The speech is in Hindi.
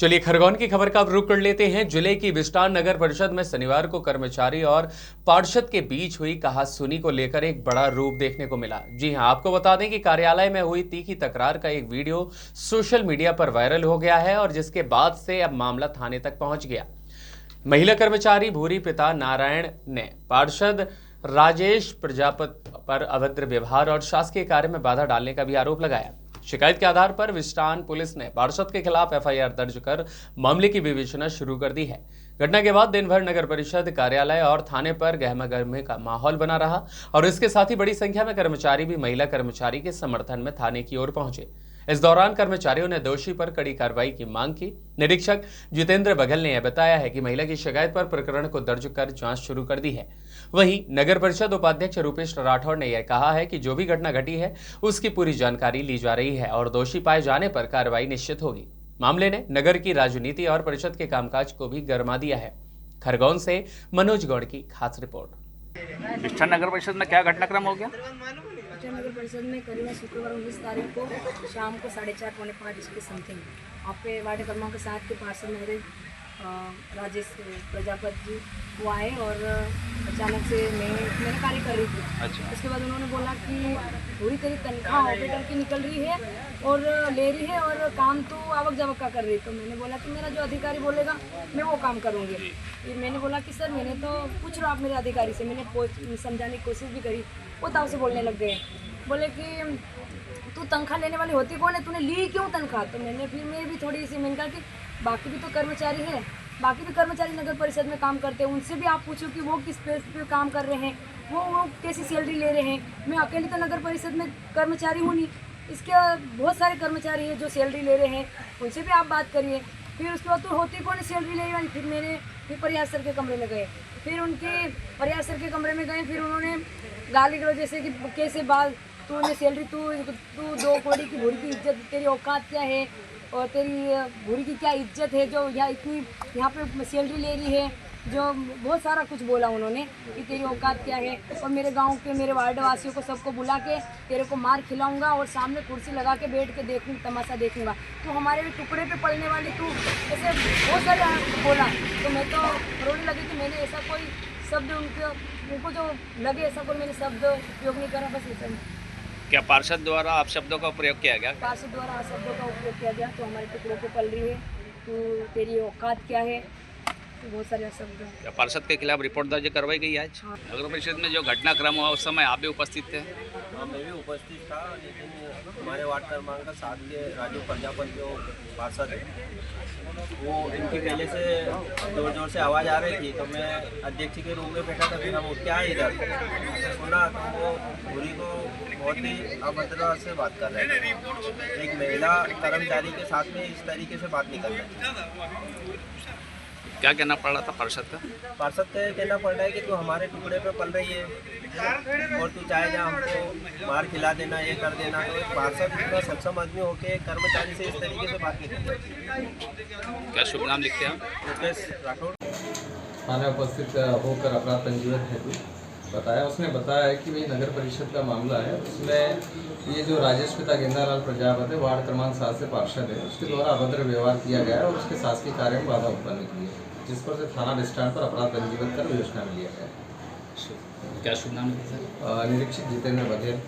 चलिए खरगोन की खबर का अब रुख कर लेते हैं। जिले की विस्टान नगर परिषद में शनिवार को कर्मचारी और पार्षद के बीच हुई कहासुनी को लेकर एक बड़ा रूप देखने को मिला। जी हां, आपको बता दें कि कार्यालय में हुई तीखी तकरार का एक वीडियो सोशल मीडिया पर वायरल हो गया है और जिसके बाद से अब मामला थाने तक पहुंच गया। महिला कर्मचारी भूरी पिता नारायण ने पार्षद राजेश प्रजापति पर अभद्र व्यवहार और शासकीय कार्य में बाधा डालने का भी आरोप लगाया। शिकायत के आधार पर विस्टान पुलिस ने पार्षद के खिलाफ एफआईआर दर्ज कर मामले की विवेचना शुरू कर दी है। घटना के बाद दिन भर नगर परिषद कार्यालय और थाने पर गहमागहमी का माहौल बना रहा और इसके साथ ही बड़ी संख्या में कर्मचारी भी महिला कर्मचारी के समर्थन में थाने की ओर पहुंचे। इस दौरान कर्मचारियों ने दोषी पर कड़ी कार्रवाई की मांग की। निरीक्षक जितेंद्र बघेल ने यह बताया है कि महिला की शिकायत पर प्रकरण को दर्ज कर जांच शुरू कर दी है। वहीं नगर परिषद उपाध्यक्ष रूपेश राठौड़ ने यह कहा है कि जो भी घटना घटी है उसकी पूरी जानकारी ली जा रही है और दोषी पाए जाने पर कार्रवाई निश्चित होगी। मामले ने नगर की राजनीति और परिषद के कामकाज को भी गरमा दिया है। खरगोन से मनोज गौड़ की खास रिपोर्ट। विस्टान नगर परिषद में क्या घटनाक्रम हो गया? विस्टान नगर परिषद में करीबन शुक्रवार 19 तारीख को शाम को 4:30 पौने 5 के समथिंग वहाँ पे वार्ड क्रमांक 7 के पार्षद मेरे राजेश प्रजापति जी वो आए और अचानक से मैंने कार्य कर रही थी। अच्छा। उसके बाद उन्होंने बोला कि पूरी तेरी तनख्वाह ऑपरेटर की निकल रही है और ले रही है और काम तो आवक जावक का कर रही है। तो मैंने बोला कि मेरा जो अधिकारी बोलेगा मैं वो काम करूँगी। मैंने बोला कि सर मैंने तो पूछ लो आप मेरे अधिकारी से, मैंने समझाने की कोशिश भी करी, वो ताव से बोलने लग गए। बोले कि तू तनख्वाह लेने वाली होती कौन है, तूने ली क्यों तनख्वाह? तो मैंने भी थोड़ी सी मैंने कहा कि बाकी भी तो कर्मचारी है, बाकी भी कर्मचारी नगर परिषद में काम करते हैं, उनसे भी आप पूछो कि वो किस बेस पे काम कर रहे हैं, वो कैसी सैलरी ले रहे हैं। मैं अकेली तो नगर परिषद में कर्मचारी हूँ नहीं, इसके बहुत सारे कर्मचारी हैं जो सैलरी ले रहे हैं, उनसे भी आप बात करिए। फिर उसके बाद तो होती कौन सैलरी ले वाली। फिर प्रयास सर के कमरे में गए, फिर उनके प्रयास सर के कमरे में गए, फिर उन्होंने गाली गलौज जैसे कि कैसे बात, तूने सैलरी तू 2 कौड़ी की भूरी की इज्जत, तेरी औकात क्या है और तेरी भूरी की क्या इज्जत है जो यहाँ पे सैलरी ले रही है, जो बहुत सारा कुछ बोला उन्होंने कि तेरी औकात क्या है। और मेरे गांव के मेरे वार्ड वासियों को सबको बुला के तेरे को मार खिलाऊंगा और सामने कुर्सी लगा के बैठ के देखूँगा, तमाशा देखूंगा, तो हमारे भी टुकड़े पे पड़ने वाली तू, ऐसे बहुत सारे बोला। तो मैं तो रोने लगी कि मैंने ऐसा कोई शब्द उनको जो लगे ऐसा कोई मैंने शब्द उपयोग नहीं करा। बस ऐसा क्या पार्षद द्वारा आप शब्दों का प्रयोग किया गया? पार्षद द्वारा शब्दों का उपयोग किया गया, तो हमारे टुकड़ों पे पल रही है, तो तेरी औकात क्या है, तो बहुत सारे शब्द। क्या पार्षद के खिलाफ रिपोर्ट दर्ज करवाई गई आज? हाँ। नगर परिषद में जो घटनाक्रम हुआ उस समय आप भी उपस्थित थे? हाँ, मैं भी उपस्थित था, लेकिन हमारे वार्ड क्रमांक 7 के राजू प्रजापति जो पार्षद है वो इनकी पहले से जोर जोर से आवाज़ आ रही थी, तो मैं अध्यक्ष के रूम में बैठा था। फिर हम क्या है इधर सुना तो वो भूरी को बहुत ही अभद्र से बात कर रहे थे। एक महिला कर्मचारी के साथ में इस तरीके से बात नहीं कर रहे। क्या कहना पड़ रहा था पार्षद का? पार्षद का कहना पड़ रहा है कि तू हमारे टुकड़े पे पल रही है और तू चाहे जा हमको मार खिला देना, ये कर देना। तो एक पार्षद इतना सक्षम आदमी होके कर्मचारी से इस तरीके से बात नहीं करती। क्या शुभ नाम लिखते हैं आप? रूपेश राठौड़ थाने उपस्थित होकर अपराध पंजीबद्ध हेतु बताया। उसने बताया है कि भाई नगर परिषद का मामला है, उसमें ये जो राजेश पिता गेंदालाल प्रजापति वार्ड क्रमांक 7 से पार्षद है, उसके द्वारा अभद्र व्यवहार किया गया है और उसके शासकीय कार्य में बाधा उत्पन्न की है, जिस पर से थाना विस्टान पर अपराध पंजीबद्ध कर विवेचना में लिया गया है। क्या शुभ नाम लिखते हैं? निरीक्षक जितेंद्र बघेल।